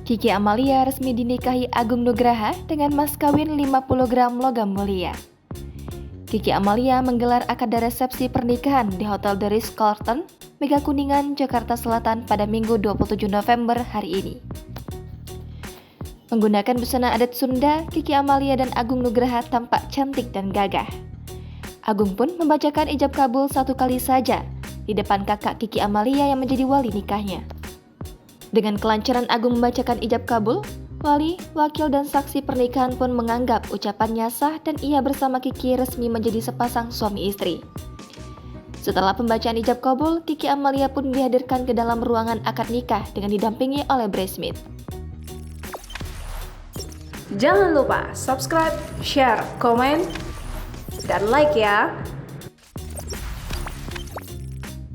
Kiki Amalia resmi dinikahi Agung Nugraha dengan mas kawin 50 gram logam mulia. Kiki Amalia menggelar akad resepsi pernikahan di Hotel The Ritz-Carlton, Mega Kuningan, Jakarta Selatan pada Minggu 27 November hari ini. Menggunakan busana adat Sunda, Kiki Amalia dan Agung Nugraha tampak cantik dan gagah. Agung pun membacakan ijab kabul 1 kali saja di depan kakak Kiki Amalia yang menjadi wali nikahnya. Dengan kelancaran Agung membacakan ijab kabul, wali, wakil, dan saksi pernikahan pun menganggap ucapannya sah dan ia bersama Kiki resmi menjadi sepasang suami istri. Setelah pembacaan ijab kabul, Kiki Amalia pun dihadirkan ke dalam ruangan akad nikah dengan didampingi oleh bridesmaid. Jangan lupa subscribe, share, komen, dan like ya!